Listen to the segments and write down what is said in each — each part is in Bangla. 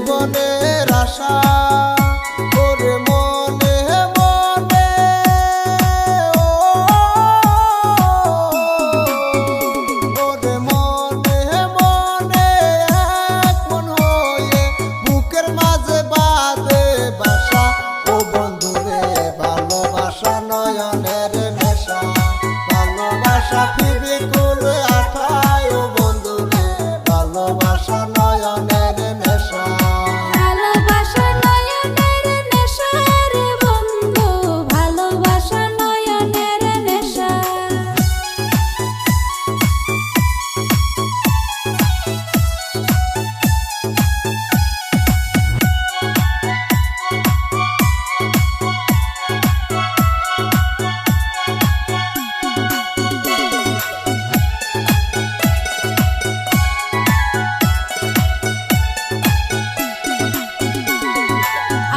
জীবনের আশা ওরে মনে মনে ওরে মনে মনে এক মন হয়ে বুকের মাঝে বাঁধে বাসা ও বন্ধুরে ভালোবাসা নয়নের নেশা ভালোবাসা ফিবিকুল আঠায় ও বন্ধুরে ভালোবাসা নয়নের নেশা ভালোবাসা নয়নের নেশা রে বন্ধু ভালোবাসা নয়নের নেশা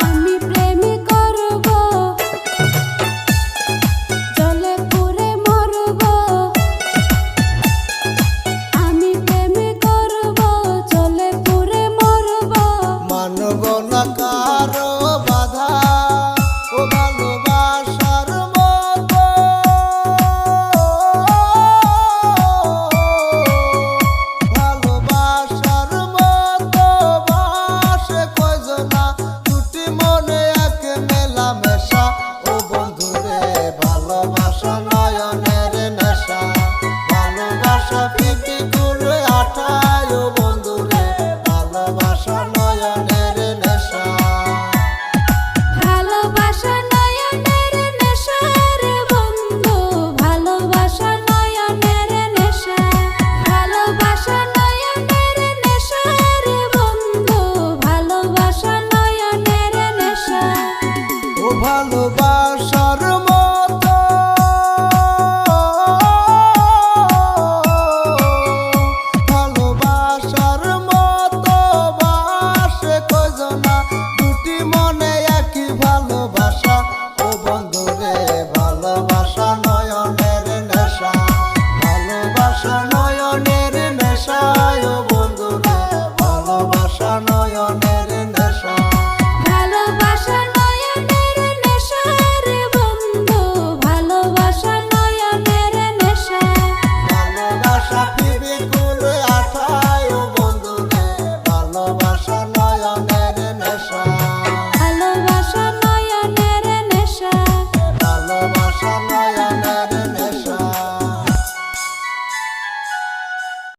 আমি প্রেম করব জলে পুরে মরব আমি প্রেম করব জলে পুরে মরব মানব না কারো বাধা ও ভালোবাসার মতো ভালোবাসার মতো বাসে কয়জনা দুটি মনে এক মেলামেশা ও বন্ধুরে ভালোবাসা নয়নের নেশা ভালোবাসা পিপি গুলে আঠায় ও বন্ধুরে ভালোবাসা নয়নের